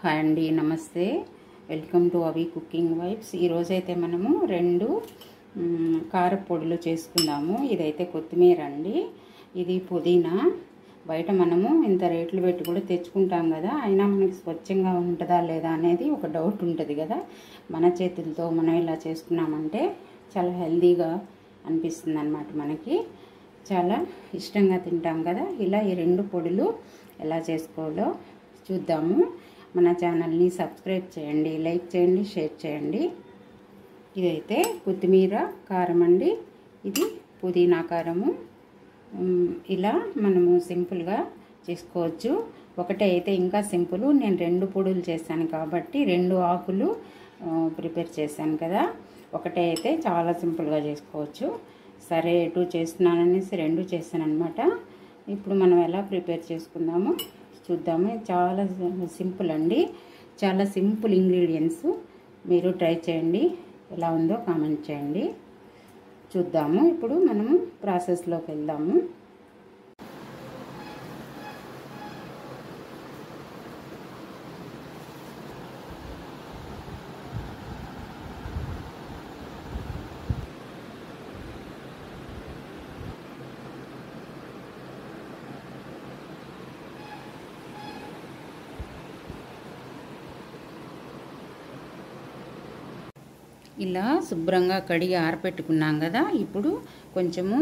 Hi అండి, నమస్తే. Welcome to అవి కుకింగ్ వైబ్స్. ఈరోజైతే మనము రెండు కారపొడులు చేసుకుందాము. ఇదైతే కొత్తిమీర అండి, ఇది పుదీనా. బయట మనము ఇంత రేట్లు పెట్టి కూడా తెచ్చుకుంటాం కదా, అయినా మనకి స్వచ్ఛంగా ఉంటుందా లేదా అనేది ఒక డౌట్ ఉంటుంది కదా. మన చేతులతో మనం ఇలా చేసుకున్నామంటే చాలా హెల్తీగా అనిపిస్తుంది అన్నమాట. మనకి చాలా ఇష్టంగా తింటాం కదా. ఇలా ఈ రెండు పొడులు ఎలా చేసుకోవాలో చూద్దాము. మన ఛానల్ని సబ్స్క్రైబ్ చేయండి, లైక్ చేయండి, షేర్ చేయండి. ఇదైతే కొత్తిమీర కారం అండి, ఇది పుదీనా కారము. ఇలా మనము సింపుల్గా చేసుకోవచ్చు. ఒకటే అయితే ఇంకా సింపుల్. నేను రెండు పొడులు చేశాను కాబట్టి రెండు ఆకులు ప్రిపేర్ చేశాను కదా. ఒకటే అయితే చాలా సింపుల్గా చేసుకోవచ్చు. సరే, ఎటు చేస్తున్నాననేసి రెండు చేశాను అనమాట. ఇప్పుడు మనం ఎలా ప్రిపేర్ చేసుకుందాము చూద్దాము. చాలా సింపుల్ అండి, చాలా సింపుల్ ఇంగ్రీడియంట్స్. మీరు ట్రై చేయండి, ఎలా ఉందో కామెంట్ చేయండి. చూద్దాము. ఇప్పుడు మనము ప్రాసెస్లోకి వెళ్దాము. ఇలా శుభ్రంగా కడిగి ఆరపెట్టుకున్నాం కదా. ఇప్పుడు కొంచెము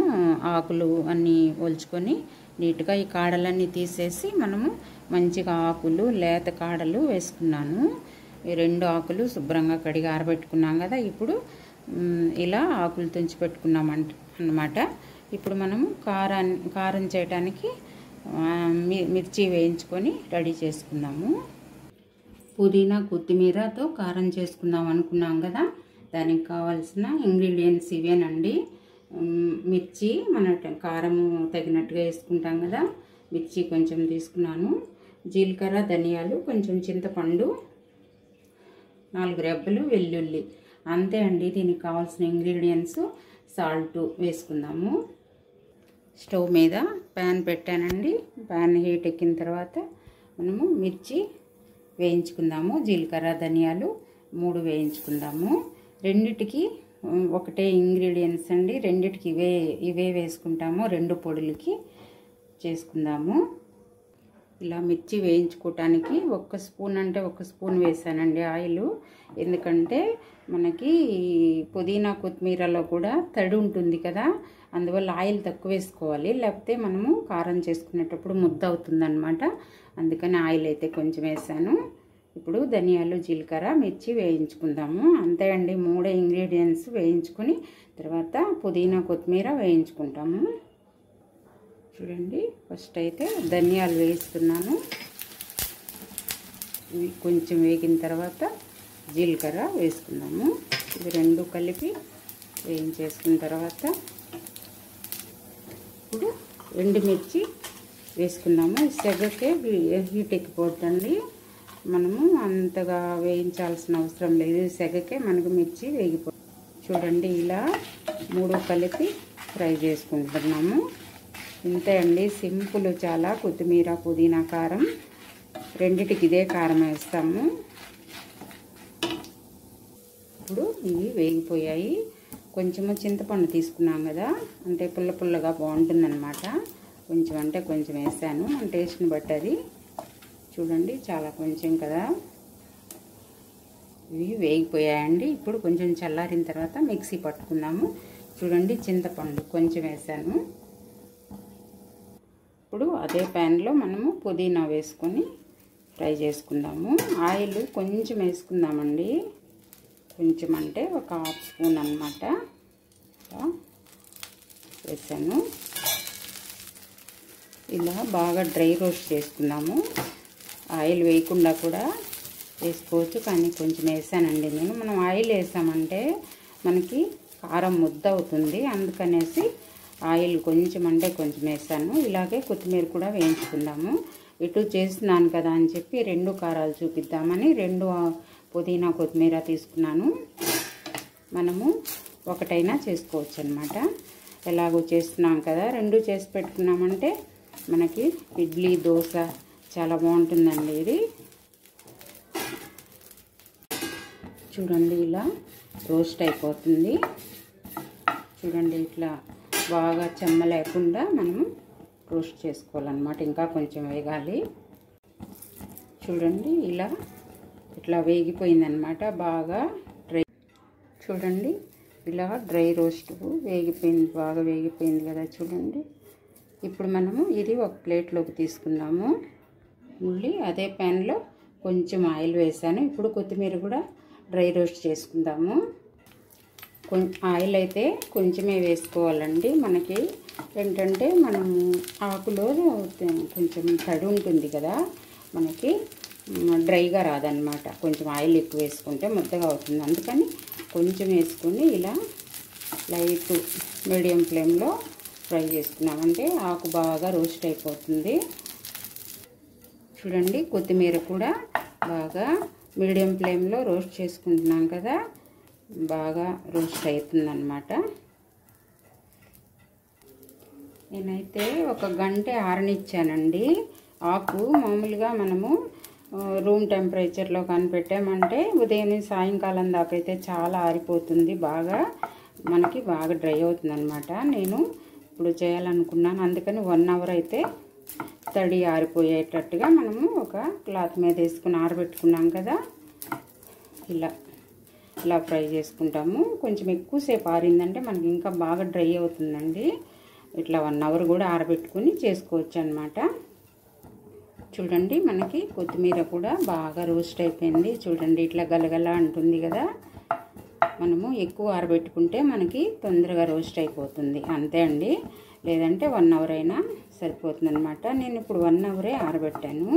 ఆకులు అన్నీ ఒలుచుకొని నీట్గా ఈ కాడలన్నీ తీసేసి మనము మంచిగా ఆకులు లేత కాడలు వేసుకున్నాను. ఈ రెండు ఆకులు శుభ్రంగా కడిగి ఆరబెట్టుకున్నాం కదా. ఇప్పుడు ఇలా ఆకులు తుంచి పెట్టుకున్నాం అన్నమాట. ఇప్పుడు మనము కారం చేయడానికి మిర్చి వేయించుకొని రెడీ చేసుకుందాము. పుదీనా కొత్తిమీరతో కారం చేసుకుందాం అనుకున్నాం కదా. దానికి కావాల్సిన ఇంగ్రీడియంట్స్ ఇవేనండి. మిర్చి మన కారము తగినట్టుగా వేసుకుంటాం కదా. మిర్చి కొంచెం తీసుకున్నాను. జీలకర్ర, ధనియాలు, కొంచెం చింతపండు, 4 రెబ్బలు వెల్లుల్లి. అంతే అండి దీనికి కావాల్సిన ఇంగ్రీడియంట్స్. సాల్ట్ వేసుకుందాము. స్టవ్ మీద ప్యాన్ పెట్టానండి. ప్యాన్ హీట్ ఎక్కిన తర్వాత మనము మిర్చి వేయించుకుందాము. జీలకర్ర, ధనియాలు 3 వేయించుకుందాము. రెండిటికి ఒకటే ఇంగ్రీడియంట్స్ అండి, రెండిటికి ఇవే వేసుకుంటాము. రెండు పొడులకి చేసుకుందాము. ఇలా మిర్చి వేయించుకోవటానికి 1 స్పూన్ అంటే 1 స్పూన్ వేసానండి ఆయిల్. ఎందుకంటే మనకి పుదీనా కొత్తిమీరలో కూడా తడి ఉంటుంది కదా, అందువల్ల ఆయిల్ తక్కువ వేసుకోవాలి. లేకపోతే మనము కారం చేసుకునేటప్పుడు ముద్ద అవుతుందన్నమాట. అందుకని ఆయిల్ అయితే కొంచెం వేసాను. ఇప్పుడు ధనియాలు, జీలకర్ర, మిర్చి వేయించుకుందాము. అంతే అండి, 3 ఇంగ్రీడియంట్స్ వేయించుకొని తర్వాత పుదీనా కొత్తిమీర వేయించుకుంటాము. చూడండి, ఫస్ట్ అయితే ధనియాలు వేస్తున్నాను. ఇవి కొంచెం వేగిన తర్వాత జీలకర్ర వేసుకుందాము. ఇవి రెండు కలిపి వేయించేసుకున్న తర్వాత ఇప్పుడు ఎండుమిర్చి వేసుకుందాము. సెగకే హీట్ ఎక్కిపోతుంది, మనము అంతగా వేయించాల్సిన అవసరం లేదు. సెగకే మనకు మిర్చి వేగిపోతుంది. చూడండి, ఇలా 3 కలిపి ఫ్రై చేసుకుంటున్నాము. ఇంతే అండి, సింపుల్ చాలా. కొత్తిమీర, పుదీనా కారం రెండిటికి ఇదే కారం వేస్తాము. ఇప్పుడు ఇవి వేగిపోయాయి. కొంచెము చింతపండు తీసుకున్నాం కదా, అంటే పుల్ల పుల్లగా బాగుంటుందన్నమాట. కొంచెం అంటే కొంచెం వేసాను, మన టేస్ట్ని బట్టి అది. చూడండి, చాలా కొంచెం కదా. ఇవి వేగిపోయాయండి. ఇప్పుడు కొంచెం చల్లారిన తర్వాత మిక్సీ పట్టుకుందాము. చూడండి, చింతపండు కొంచెం వేసాను. ఇప్పుడు అదే ప్యాన్లో మనము పుదీనా వేసుకొని ఫ్రై చేసుకుందాము. ఆయిల్ కొంచెం వేసుకుందామండి, కొంచెం అంటే 1/2 స్పూన్ అన్నమాట వేసాను. ఇలా బాగా డ్రై రోస్ట్ చేసుకుందాము. ఆయిల్ వేయకుండా కూడా వేసుకోవచ్చు, కానీ కొంచెం వేసానండి నేను. మనం ఆయిల్ వేసామంటే మనకి కారం ముద్ద అవుతుంది, అందుకనేసి ఆయిల్ కొంచెం అంటే కొంచెం వేసాను. ఇలాగే కొత్తిమీర కూడా వేయించుకుందాము. ఇటు చేస్తున్నాను కదా అని చెప్పి 2 కారాలు చూపిద్దామని 2 పుదీనా కొత్తిమీర తీసుకున్నాను. మనము ఒకటైనా చేసుకోవచ్చు అన్నమాట. ఎలాగో చేస్తున్నాం కదా, 2 చేసి పెట్టుకున్నామంటే మనకి ఇడ్లీ, దోశ చాలా బాగుంటుందండి ఇది. చూడండి ఇలా రోస్ట్ అయిపోతుంది. చూడండి ఇట్లా బాగా చెమ్మ లేకుండా మనము రోస్ట్ చేసుకోవాలన్నమాట. ఇంకా కొంచెం వేగాలి. చూడండి ఇట్లా వేగిపోయిందనమాట. బాగా డ్రై చూడండి ఇలా డ్రై రోస్ట్ వేగిపోయింది, బాగా వేగిపోయింది కదా చూడండి. ఇప్పుడు మనము ఇది ఒక ప్లేట్లోకి తీసుకుందాము. మళ్ళీ అదే ప్యాన్లో కొంచెం ఆయిల్ వేసాను. ఇప్పుడు కొత్తిమీర కూడా డ్రై రోస్ట్ చేసుకుందాము. ఆయిల్ అయితే కొంచెమే వేసుకోవాలండి. మనకి ఏంటంటే మనం ఆకులో కొంచెం తడి ఉంటుంది కదా, మనకి డ్రైగా రాదనమాట. కొంచెం ఆయిల్ ఎక్కువ వేసుకుంటే ముద్దగా అవుతుంది. అందుకని కొంచెం వేసుకొని ఇలా లైట్ మీడియం ఫ్లేమ్లో ఫ్రై చేసుకున్నామంటే ఆకు బాగా రోస్ట్ అయిపోతుంది. చూడండి కొత్తిమీర కూడా బాగా మీడియం ఫ్లేమ్లో రోస్ట్ చేసుకుంటున్నాం కదా, బాగా రోస్ట్ అవుతుందన్నమాట. నేనైతే ఒక గంట ఆరనిచ్చానండి. ఆకు మామూలుగా మనము రూమ్ టెంపరేచర్లో కనిపెట్టామంటే ఉదయం సాయంకాలం దాకా అయితే చాలా ఆరిపోతుంది, మనకి బాగా డ్రై అవుతుంది అనమాట. నేను ఇప్పుడు చేయాలనుకున్నాను, అందుకని 1 అవర్ అయితే తడి ఆరిపోయేటట్టుగా మనము ఒక క్లాత్ మీద వేసుకుని ఆరబెట్టుకున్నాం కదా, ఇలా ఫ్రై చేసుకుంటాము. కొంచెం ఎక్కువసేపు ఆరిందంటే మనకి ఇంకా బాగా డ్రై అవుతుందండి. ఇట్లా 1 అవర్ కూడా ఆరబెట్టుకుని చేసుకోవచ్చు అన్నమాట. చూడండి మనకి కొత్తిమీర కూడా బాగా రోస్ట్ అయిపోయింది. చూడండి ఇట్లా గలగల అంటుంది కదా. మనము ఎక్కువ ఆరబెట్టుకుంటే మనకి తొందరగా రోస్ట్ అయిపోతుంది, అంతే అండి. లేదంటే 1 అవర్ అయినా సరిపోతుంది అనమాట. నేను ఇప్పుడు 1 అవరే ఆరబెట్టాను.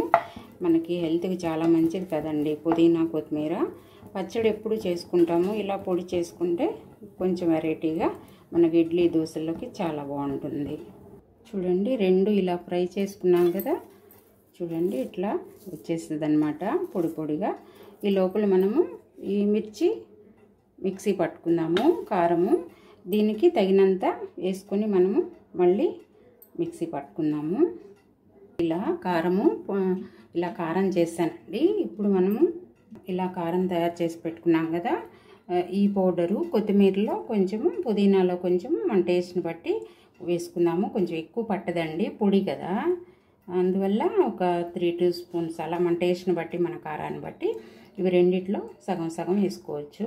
మనకి హెల్త్కి చాలా మంచిది కదండి పుదీనా కొత్తిమీర. పచ్చడి ఎప్పుడు చేసుకుంటాము, ఇలా పొడి చేసుకుంటే కొంచెం వెరైటీగా మనకి ఇడ్లీ దోశల్లోకి చాలా బాగుంటుంది. చూడండి 2 ఇలా ఫ్రై చేసుకున్నాం కదా, చూడండి ఇట్లా వచ్చేస్తుంది అనమాట పొడి పొడిగా. ఈ లోపల మనము ఈ మిర్చి మిక్సీ పట్టుకుందాము. కారము దీనికి తగినంత వేసుకొని మనము మళ్ళీ మిక్సీ పట్టుకుందాము. ఇలా కారం చేశానండి. ఇప్పుడు మనము ఇలా కారం తయారు చేసి పెట్టుకున్నాం కదా, ఈ పౌడరు కొత్తిమీరలో కొంచెము పుదీనాలో కొంచెము మన టేస్ట్ని బట్టి వేసుకుందాము. కొంచెం ఎక్కువ పట్టదండి, పొడి కదా, అందువల్ల ఒక 3 స్పూన్స్ అలా మన టేస్ట్ని బట్టి మన కారాన్ని బట్టి ఇవి రెండిట్లో సగం సగం వేసుకోవచ్చు.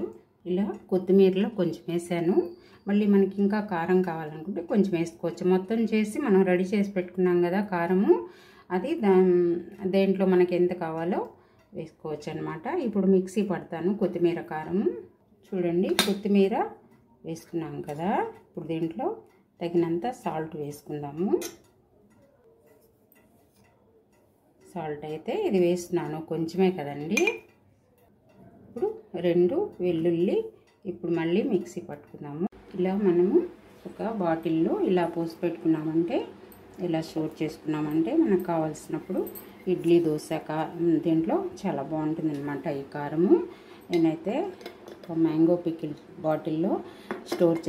ఇలా కొత్తిమీరలో కొంచెం వేసాను. మళ్ళీ మనకి ఇంకా కారం కావాలనుకుంటే కొంచెం వేసుకోవచ్చు. మొత్తం చేసి మనం రెడీ చేసి పెట్టుకున్నాం కదా కారము, అది దేంట్లో మనకి ఎంత కావాలో వేసుకోవచ్చు అనమాట. ఇప్పుడు మిక్సీ పడతాను కొత్తిమీర కారము. చూడండి కొత్తిమీర వేసుకున్నాం కదా, ఇప్పుడు దీంట్లో తగినంత సాల్ట్ వేసుకుందాము. సాల్ట్ అయితే ఇది వేస్తున్నాను, కొంచెమే కదండి. ఇప్పుడు 2 వెల్లుల్లి ఇప్పుడు మళ్ళీ మిక్సీ పట్టుకుందాము. ఇలా మనము ఒక బాటిల్లో ఇలా పోసి పెట్టుకున్నామంటే, ఇలా స్టోర్ చేసుకున్నామంటే మనకు కావాల్సినప్పుడు ఇడ్లీ దోశ దీంట్లో చాలా బాగుంటుంది అనమాట ఈ కారము. నేనైతే ఒక మ్యాంగో పికిల్ బాటిల్లో స్టోర్